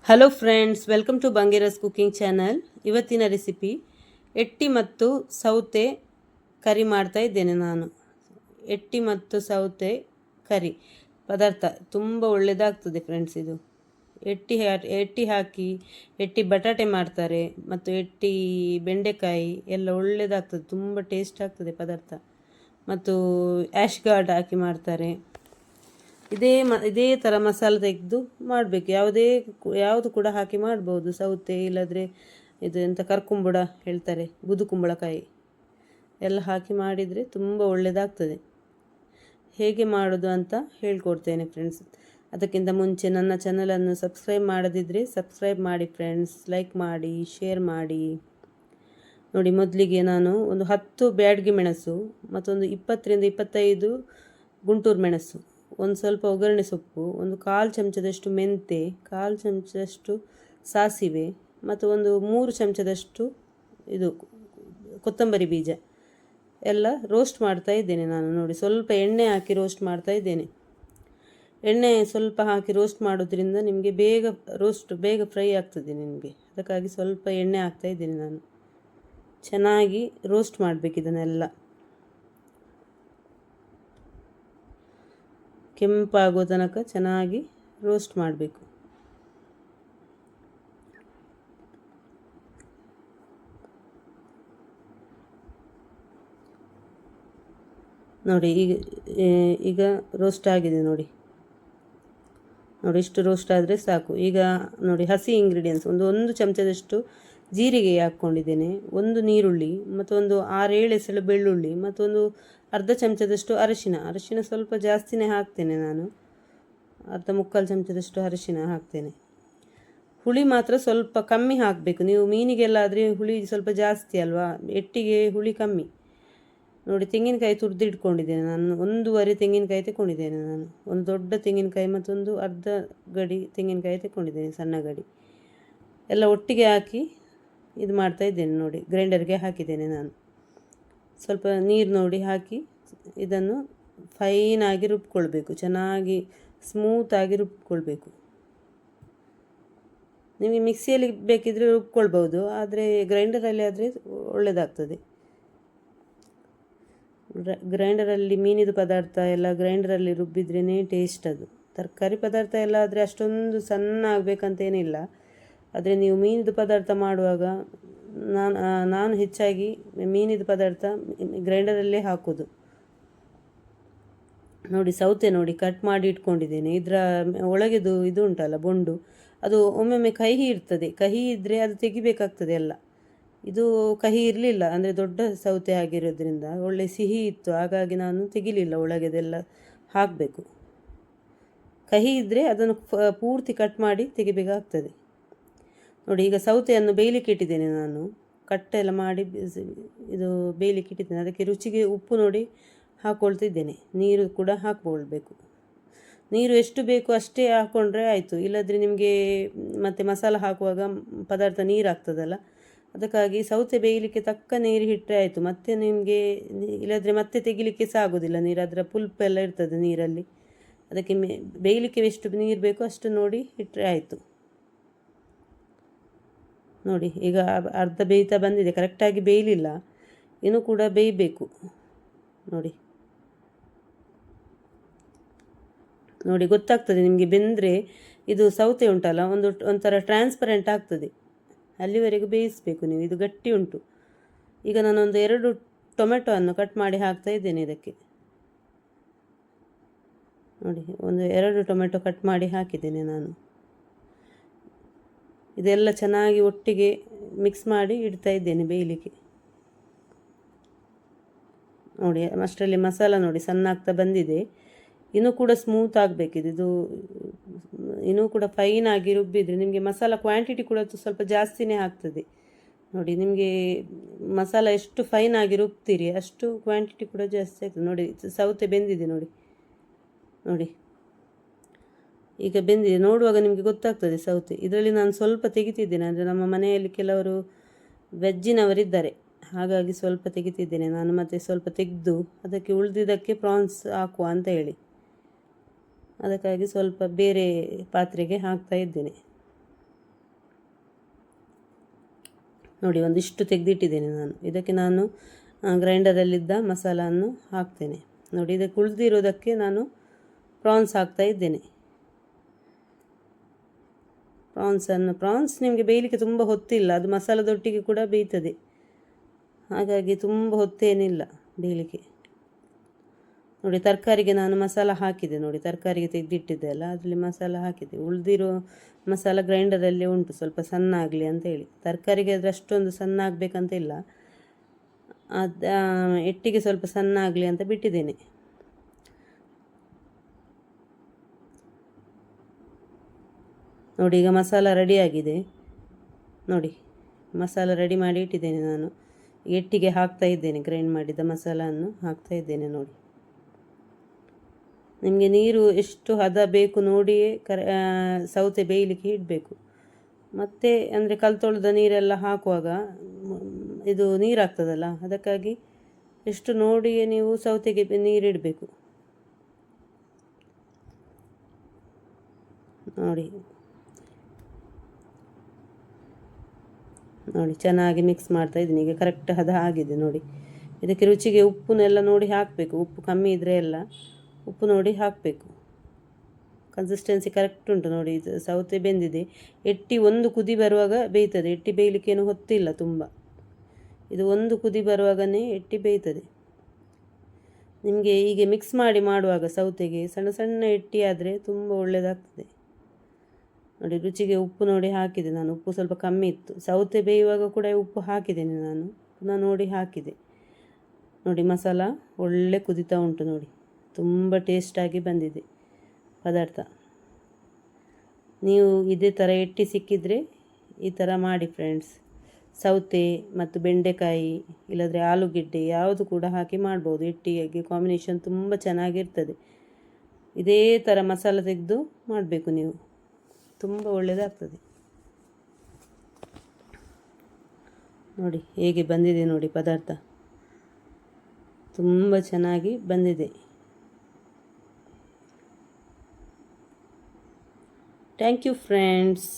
Hello friends, welcome to Bangera's cooking channel. ಇವತ್ತಿನ recipe ಎಟ್ಟಿ ಮತ್ತು ಸೌತೆ ಕರಿ ಮಾಡ್ತಾ ಇದ್ದೇನೆ ನಾನು. ಎಟ್ಟಿ ಮತ್ತು ಸೌತೆ ಕರಿ ಪದಾರ್ಥ ತುಂಬ ಒಳ್ಳೆಯದಾಗ್ತದೆ ಫ್ರೆಂಡ್ಸ್. ಇದು ಎಟ್ಟಿ ಹಾಕಿ ಎಟ್ಟಿ ಬಟಾಟೆ ಮಾಡ್ತಾರೆ ಮತ್ತು ಎಟ್ಟಿ ಬೆಂಡೆಕಾಯಿ ಎಲ್ಲ ಒಳ್ಳೆಯದಾಗ್ತದೆ, ತುಂಬ ಟೇಸ್ಟ್ ಆಗ್ತದೆ ಪದಾರ್ಥ. ಮತ್ತು ಆ್ಯಶ್ ಗಾರ್ಡ್ ಹಾಕಿ ಮಾಡ್ತಾರೆ. ಇದೇ ಥರ ಮಸಾಲೆ ತೆಗೆದು ಮಾಡಬೇಕು. ಯಾವುದು ಕೂಡ ಹಾಕಿ ಮಾಡ್ಬೋದು. ಸೌತೆ ಇಲ್ಲದ್ರೆ ಇದು ಎಂಥ ಕರ್ಕುಂಬಳ ಹೇಳ್ತಾರೆ, ಬುದು ಕುಂಬಳಕಾಯಿ ಎಲ್ಲ ಹಾಕಿ ಮಾಡಿದರೆ ತುಂಬ ಒಳ್ಳೆಯದಾಗ್ತದೆ. ಹೇಗೆ ಮಾಡೋದು ಅಂತ ಹೇಳ್ಕೊಡ್ತೇನೆ ಫ್ರೆಂಡ್ಸ್. ಅದಕ್ಕಿಂತ ಮುಂಚೆ ನನ್ನ ಚಾನಲನ್ನು ಸಬ್ಸ್ಕ್ರೈಬ್ ಮಾಡದಿದ್ದರೆ ಸಬ್ಸ್ಕ್ರೈಬ್ ಮಾಡಿ ಫ್ರೆಂಡ್ಸ್, ಲೈಕ್ ಮಾಡಿ, ಶೇರ್ ಮಾಡಿ. ನೋಡಿ, ಮೊದಲಿಗೆ ನಾನು ಒಂದು 10 ಬ್ಯಾಡಗಿ ಮೆಣಸು ಮತ್ತೊಂದು 20ರಿಂದ 25 ಗುಂಟೂರು ಮೆಣಸು, ಒಂದು ಸ್ವಲ್ಪ ಒಗ್ಗರಣೆ ಸೊಪ್ಪು, ಒಂದು 1/4 ಚಮಚದಷ್ಟು ಮೆಂತೆ, 1/4 ಚಮಚದಷ್ಟು ಸಾಸಿವೆ ಮತ್ತು ಒಂದು 3 ಚಮಚದಷ್ಟು ಇದು ಕೊತ್ತಂಬರಿ ಬೀಜ ಎಲ್ಲ ರೋಸ್ಟ್ ಮಾಡ್ತಾ ಇದ್ದೇನೆ ನಾನು. ನೋಡಿ, ಸ್ವಲ್ಪ ಎಣ್ಣೆ ಹಾಕಿ ರೋಸ್ಟ್ ಮಾಡ್ತಾ ಇದ್ದೇನೆ. ಎಣ್ಣೆ ಸ್ವಲ್ಪ ಹಾಕಿ ರೋಸ್ಟ್ ಮಾಡೋದ್ರಿಂದ ನಿಮಗೆ ಬೇಗ ಫ್ರೈ ಆಗ್ತದೆ ನಿಮಗೆ. ಅದಕ್ಕಾಗಿ ಸ್ವಲ್ಪ ಎಣ್ಣೆ ಹಾಕ್ತಾ ಇದ್ದೇನೆ ನಾನು. ಚೆನ್ನಾಗಿ ರೋಸ್ಟ್ ಮಾಡಬೇಕು ಇದನ್ನೆಲ್ಲ. ಕೆಂಪಾಗೋ ತನಕ ಚೆನ್ನಾಗಿ ರೋಸ್ಟ್ ಮಾಡಬೇಕು. ನೋಡಿ, ಈಗ ರೋಸ್ಟ್ ಆಗಿದೆ. ನೋಡಿ, ಇಷ್ಟು ರೋಸ್ಟ್ ಆದರೆ ಸಾಕು. ಈಗ ನೋಡಿ, ಹಸಿ ಇಂಗ್ರೀಡಿಯೆಂಟ್ಸ್ ಒಂದು ಚಮಚದಷ್ಟು ಜೀರಿಗೆ ಹಾಕ್ಕೊಂಡಿದ್ದೇನೆ, ಒಂದು ನೀರುಳ್ಳಿ ಮತ್ತೊಂದು 6-7 ಎಸಳು ಬೆಳ್ಳುಳ್ಳಿ ಮತ್ತೊಂದು ಅರ್ಧ ಚಮಚದಷ್ಟು ಅರಿಶಿನ ಸ್ವಲ್ಪ ಜಾಸ್ತಿನೇ ಹಾಕ್ತೇನೆ ನಾನು. ಅರ್ಧ ಮುಕ್ಕಾಲು ಚಮಚದಷ್ಟು ಅರಿಶಿನ ಹಾಕ್ತೇನೆ. ಹುಳಿ ಮಾತ್ರ ಸ್ವಲ್ಪ ಕಮ್ಮಿ ಹಾಕಬೇಕು. ನೀವು ಮೀನಿಗೆಲ್ಲ ಆದರೆ ಹುಳಿ ಸ್ವಲ್ಪ ಜಾಸ್ತಿ ಅಲ್ವಾ, ಎಟ್ಟಿಗೆ ಹುಳಿ ಕಮ್ಮಿ. ನೋಡಿ, ತೆಂಗಿನಕಾಯಿ ತುರಿದಿಟ್ಕೊಂಡಿದ್ದೇನೆ ನಾನು. 1.5 ತೆಂಗಿನಕಾಯಿ ತಗೊಂಡಿದ್ದೇನೆ ನಾನು. ಒಂದು ದೊಡ್ಡ ತೆಂಗಿನಕಾಯಿ ಮತ್ತೊಂದು ಅರ್ಧ ಗಡಿ ತೆಂಗಿನಕಾಯಿ ತಗೊಂಡಿದ್ದೇನೆ, ಸಣ್ಣ ಗಡಿ. ಎಲ್ಲ ಒಟ್ಟಿಗೆ ಹಾಕಿ ಇದು ಮಾಡ್ತಾ ಇದ್ದೇನೆ. ನೋಡಿ, ಗ್ರೈಂಡರ್ಗೆ ಹಾಕಿದ್ದೇನೆ ನಾನು. ಸ್ವಲ್ಪ ನೀರು ನೋಡಿ ಹಾಕಿ ಇದನ್ನು ಫೈನಾಗಿ ರುಬ್ಕೊಳ್ಬೇಕು. ಚೆನ್ನಾಗಿ ಸ್ಮೂತಾಗಿ ರುಬ್ಕೊಳ್ಬೇಕು. ನಿಮಗೆ ಮಿಕ್ಸಿಯಲ್ಲಿ ಬೇಕಿದ್ರೆ ರುಬ್ಕೊಳ್ಬೋದು, ಆದರೆ ಗ್ರೈಂಡರಲ್ಲಿ ಆದರೆ ಒಳ್ಳೆಯದಾಗ್ತದೆ. ಗ್ರೈಂಡರಲ್ಲಿ ಮೀನಿದು ಪದಾರ್ಥ ಎಲ್ಲ ಗ್ರೈಂಡರಲ್ಲಿ ರುಬ್ಬಿದ್ರೇ ಟೇಸ್ಟ್. ಅದು ತರಕಾರಿ ಪದಾರ್ಥ ಎಲ್ಲ ಆದರೆ ಅಷ್ಟೊಂದು ಸಣ್ಣ ಆಗಬೇಕಂತೇನಿಲ್ಲ. ಆದರೆ ನೀವು ಮೀನಿದು ಪದಾರ್ಥ ಮಾಡುವಾಗ ನಾನು ಹೆಚ್ಚಾಗಿ ಮೀನಿದು ಪದಾರ್ಥ ಗ್ರೈಂಡರಲ್ಲೇ ಹಾಕೋದು. ನೋಡಿ, ಸೌತೆ ನೋಡಿ ಕಟ್ ಮಾಡಿ ಇಟ್ಕೊಂಡಿದ್ದೇನೆ. ಇದರ ಒಳಗೆದು ಇದು ಉಂಟಲ್ಲ ಬೊಂಡು, ಅದು ಒಮ್ಮೊಮ್ಮೆ ಕಹಿ ಇರ್ತದೆ. ಕಹಿ ಇದ್ದರೆ ಅದು ತೆಗಿಬೇಕಾಗ್ತದೆ ಎಲ್ಲ. ಇದು ಕಹಿ ಇರಲಿಲ್ಲ, ಅಂದರೆ ದೊಡ್ಡ ಸೌತೆ ಆಗಿರೋದ್ರಿಂದ ಒಳ್ಳೆ ಸಿಹಿ ಇತ್ತು, ಹಾಗಾಗಿ ನಾನು ತೆಗಿಲಿಲ್ಲ. ಒಳಗೆದೆಲ್ಲ ಹಾಕಬೇಕು. ಕಹಿ ಇದ್ದರೆ ಅದನ್ನು ಪೂರ್ತಿ ಕಟ್ ಮಾಡಿ ತೆಗಿಬೇಕಾಗ್ತದೆ. ನೋಡಿ, ಈಗ ಸೌತೆಯನ್ನು ಬೇಯಲಿಕ್ಕೆ ಇಟ್ಟಿದ್ದೇನೆ ನಾನು. ಕಟ್ಟೆಲ್ಲ ಮಾಡಿ ಇದು ಬೇಯಲಿಕ್ಕೆ ಇಟ್ಟಿದ್ದೇನೆ. ಅದಕ್ಕೆ ರುಚಿಗೆ ಉಪ್ಪು ನೋಡಿ ಹಾಕ್ಕೊಳ್ತಿದ್ದೇನೆ. ನೀರು ಕೂಡ ಹಾಕ್ಕೊಳ್ಬೇಕು. ನೀರು ಎಷ್ಟು ಬೇಕು ಅಷ್ಟೇ ಹಾಕ್ಕೊಂಡ್ರೆ ಆಯಿತು. ಇಲ್ಲದ್ರೆ ನಿಮಗೆ ಮತ್ತು ಮಸಾಲೆ ಹಾಕುವಾಗ ಪದಾರ್ಥ ನೀರು ಆಗ್ತದಲ್ಲ, ಅದಕ್ಕಾಗಿ ಸೌತೆ ಬೇಯಲಿಕ್ಕೆ ತಕ್ಕ ನೀರು ಇಟ್ಟರೆ ಆಯಿತು. ಮತ್ತು ನಿಮಗೆ ಇಲ್ಲದ್ರೆ ಮತ್ತೆ ತೆಗಿಲಿಕ್ಕೆ ಸಹ ಆಗೋದಿಲ್ಲ ನೀರು, ಅದರ ಪುಲ್ಪೆಲ್ಲ ಇರ್ತದೆ ನೀರಲ್ಲಿ. ಅದಕ್ಕೆ ಬೇಯಲಿಕ್ಕೆ ಎಷ್ಟು ನೀರು ಬೇಕೋ ಅಷ್ಟು ನೋಡಿ ಇಟ್ಟರೆ ಆಯಿತು. ನೋಡಿ, ಈಗ ಅರ್ಧ ಬೇಯ್ತಾ ಬಂದಿದೆ. ಕರೆಕ್ಟಾಗಿ ಬೇಯಲಿಲ್ಲ, ಇನ್ನೂ ಕೂಡ ಬೇಯಬೇಕು. ನೋಡಿ ಗೊತ್ತಾಗ್ತದೆ ನಿಮಗೆ. ಬೆಂದರೆ ಇದು ಸೌತೆ ಉಂಟಲ್ಲ ಒಂಥರ ಟ್ರಾನ್ಸ್ಪರೆಂಟ್ ಆಗ್ತದೆ. ಅಲ್ಲಿವರೆಗೂ ಬೇಯಿಸಬೇಕು ನೀವು. ಇದು ಗಟ್ಟಿ ಉಂಟು. ಈಗ ನಾನೊಂದು 2 ಟೊಮೆಟೊವನ್ನು ಕಟ್ ಮಾಡಿ ಹಾಕ್ತಾ ಇದ್ದೇನೆ ಇದಕ್ಕೆ. ನೋಡಿ, ಒಂದು 2 ಟೊಮೆಟೊ ಕಟ್ ಮಾಡಿ ಹಾಕಿದ್ದೇನೆ ನಾನು. ಇದೆಲ್ಲ ಚೆನ್ನಾಗಿ ಒಟ್ಟಿಗೆ ಮಿಕ್ಸ್ ಮಾಡಿ ಇಡ್ತಾ ಇದ್ದೇನೆ ಬೇಯಲಿಕ್ಕೆ. ನೋಡಿ, ಅಷ್ಟರಲ್ಲಿ ಮಸಾಲ ನೋಡಿ ಸಣ್ಣ ಆಗ್ತಾ ಬಂದಿದೆ. ಇನ್ನೂ ಕೂಡ ಸ್ಮೂತ್ ಆಗಬೇಕಿದೆ. ಇದು ಇನ್ನೂ ಕೂಡ ಫೈನಾಗಿ ರುಬ್ಬಿದರೆ ನಿಮಗೆ ಮಸಾಲ ಕ್ವಾಂಟಿಟಿ ಕೂಡ ಸ್ವಲ್ಪ ಜಾಸ್ತಿನೇ ಆಗ್ತದೆ. ನೋಡಿ, ನಿಮಗೆ ಮಸಾಲ ಎಷ್ಟು ಫೈನಾಗಿ ರುಬ್ತೀರಿ ಅಷ್ಟು ಕ್ವಾಂಟಿಟಿ ಕೂಡ ಜಾಸ್ತಿ ಆಗ್ತದೆ. ನೋಡಿ, ಸೌತೆ ಬೆಂದಿದೆ. ನೋಡಿ ಈಗ ಬೆಂದಿದೆ. ನೋಡುವಾಗ ನಿಮಗೆ ಗೊತ್ತಾಗ್ತದೆ ಸೌತೆ. ಇದರಲ್ಲಿ ನಾನು ಸ್ವಲ್ಪ ತೆಗಿತಿದ್ದೇನೆ, ಅಂದರೆ ನಮ್ಮ ಮನೆಯಲ್ಲಿ ಕೆಲವರು ವೆಜ್ಜಿನವರಿದ್ದಾರೆ, ಹಾಗಾಗಿ ಸ್ವಲ್ಪ ತೆಗಿತಿದ್ದೇನೆ ನಾನು. ಮತ್ತು ಸ್ವಲ್ಪ ತೆಗೆದು ಅದಕ್ಕೆ ಉಳಿದಿದ್ದಕ್ಕೆ ಪ್ರಾನ್ಸ್ ಹಾಕುವ ಅಂತ ಹೇಳಿ ಅದಕ್ಕಾಗಿ ಸ್ವಲ್ಪ ಬೇರೆ ಪಾತ್ರೆಗೆ ಹಾಕ್ತಾ ಇದ್ದೇನೆ. ನೋಡಿ ಒಂದಿಷ್ಟು ತೆಗೆದಿಟ್ಟಿದ್ದೇನೆ ನಾನು. ಇದಕ್ಕೆ ನಾನು ಗ್ರೈಂಡರಲ್ಲಿದ್ದ ಮಸಾಲವನ್ನು ಹಾಕ್ತೇನೆ. ನೋಡಿ ಇದಕ್ಕೆ ಉಳಿದಿರೋದಕ್ಕೆ ನಾನು ಪ್ರಾನ್ಸ್ ಹಾಕ್ತಾ ಇದ್ದೇನೆ. ಪ್ರಾನ್ಸ್ ನಿಮಗೆ ಬೇಯಲಿಕ್ಕೆ ತುಂಬ ಹೊತ್ತಿಲ್ಲ, ಅದು ಮಸಾಲದೊಟ್ಟಿಗೆ ಕೂಡ ಬೇಯ್ತದೆ, ಹಾಗಾಗಿ ತುಂಬ ಹೊತ್ತೇನಿಲ್ಲ ಬೇಯಲಿಕ್ಕೆ. ನೋಡಿ ತರಕಾರಿಗೆ ನಾನು ಮಸಾಲ ಹಾಕಿದೆ, ನೋಡಿ ತರಕಾರಿಗೆ ತೆಗೆದಿಟ್ಟಿದ್ದೆ ಅಲ್ಲ, ಅದರಲ್ಲಿ ಮಸಾಲ ಹಾಕಿದೆ. ಉಳಿದಿರೋ ಮಸಾಲ ಗ್ರೈಂಡರಲ್ಲಿ ಉಂಟು, ಸ್ವಲ್ಪ ಸಣ್ಣ ಆಗಲಿ ಅಂತೇಳಿ. ತರಕಾರಿಗೆ ಆದರೆ ಅಷ್ಟೊಂದು ಸಣ್ಣ ಆಗಬೇಕಂತ ಇಲ್ಲ, ಅದು ಎಟ್ಟಿಗೆ ಸ್ವಲ್ಪ ಸಣ್ಣ ಆಗಲಿ ಅಂತ ಬಿಟ್ಟಿದ್ದೇನೆ. ನೋಡಿ ಈಗ ಮಸಾಲ ರೆಡಿಯಾಗಿದೆ. ನೋಡಿ ಮಸಾಲ ರೆಡಿ ಮಾಡಿ ಇಟ್ಟಿದ್ದೇನೆ ನಾನು. ಎಟ್ಟಿಗೆ ಹಾಕ್ತಾ ಇದ್ದೇನೆ, ಗ್ರೈಂಡ್ ಮಾಡಿದ ಮಸಾಲವನ್ನು ಹಾಕ್ತಾ ಇದ್ದೇನೆ. ನೋಡಿ ನಿಮಗೆ ನೀರು ಎಷ್ಟು ಹದ ಬೇಕು ನೋಡಿಯೇ ಸೌತೆ ಬೇಯಲಿಕ್ಕೆ ಇಡಬೇಕು. ಮತ್ತು ಅಂದರೆ ತೊಳೆದ ನೀರೆಲ್ಲ ಹಾಕುವಾಗ ಇದು ನೀರಾಗ್ತದಲ್ಲ, ಅದಕ್ಕಾಗಿ ಎಷ್ಟು ನೋಡಿಯೇ ನೀವು ಸೌತೆಗೆ ನೀರಿಡಬೇಕು. ನೋಡಿ ನೋಡಿ ಚೆನ್ನಾಗಿ ಮಿಕ್ಸ್ ಮಾಡ್ತಾ ಇದ್ದೀನಿ. ಈಗ ಕರೆಕ್ಟ್ ಹದ ಆಗಿದೆ ನೋಡಿ. ಇದಕ್ಕೆ ರುಚಿಗೆ ಉಪ್ಪನ್ನೆಲ್ಲ ನೋಡಿ ಹಾಕಬೇಕು. ಉಪ್ಪು ಕಮ್ಮಿ ಇದ್ದರೆ ಎಲ್ಲ ಉಪ್ಪು ನೋಡಿ ಹಾಕಬೇಕು. ಕನ್ಸಿಸ್ಟೆನ್ಸಿ ಕರೆಕ್ಟ್ ಉಂಟು ನೋಡಿ. ಇದು ಸೌತೆ ಬೆಂದಿದೆ. ಎಟ್ಟಿ ಒಂದು ಕುದಿ ಬರುವಾಗ ಬೇಯ್ತದೆ. ಎಟ್ಟಿ ಬೇಯಲಿಕ್ಕೇನು ಹೊತ್ತಿಲ್ಲ ತುಂಬ. ಇದು ಒಂದು ಕುದಿ ಬರುವಾಗನೇ ಎಟ್ಟಿ ಬೇಯ್ತದೆ. ನಿಮಗೆ ಹೀಗೆ ಮಿಕ್ಸ್ ಮಾಡಿ ಮಾಡುವಾಗ ಸೌತೆಗೆ ಸಣ್ಣ ಸಣ್ಣ ಎಟ್ಟಿ ಆದರೆ ತುಂಬ ಒಳ್ಳೆಯದಾಗ್ತದೆ. ನೋಡಿ ರುಚಿಗೆ ಉಪ್ಪು ನೋಡಿ ಹಾಕಿದೆ ನಾನು. ಉಪ್ಪು ಸ್ವಲ್ಪ ಕಮ್ಮಿ ಇತ್ತು. ಸೌತೆ ಬೇಯುವಾಗ ಕೂಡ ಉಪ್ಪು ಹಾಕಿದ್ದೇನೆ ನಾನು, ಪುನಃ ನೋಡಿ ಹಾಕಿದೆ. ನೋಡಿ ಮಸಾಲ ಒಳ್ಳೆ ಕುದಿತಾ ಉಂಟು ನೋಡಿ. ತುಂಬ ಟೇಸ್ಟಾಗಿ ಬಂದಿದೆ ಪದಾರ್ಥ. ನೀವು ಇದೇ ಥರ ಎಟ್ಟಿ ಸಿಕ್ಕಿದರೆ ಈ ಥರ ಮಾಡಿ ಫ್ರೆಂಡ್ಸ್. ಸೌತೆ ಮತ್ತು ಬೆಂಡೆಕಾಯಿ ಇಲ್ಲದ್ರೆ ಆಲೂಗೆಡ್ಡೆ ಯಾವುದು ಕೂಡ ಹಾಕಿ ಮಾಡ್ಬೋದು. ಎಟ್ಟಿಗೆ ಕಾಂಬಿನೇಷನ್ ತುಂಬ ಚೆನ್ನಾಗಿರ್ತದೆ. ಇದೇ ಥರ ಮಸಾಲ ತೆಗೆದು ಮಾಡಬೇಕು ನೀವು, ತುಂಬ ಒಳ್ಳೆಯದಾಗ್ತದೆ. ನೋಡಿ ಹೇಗೆ ಬಂದಿದೆ ನೋಡಿ ಪದಾರ್ಥ, ತುಂಬ ಚೆನ್ನಾಗಿ ಬಂದಿದೆ. Thank you friends.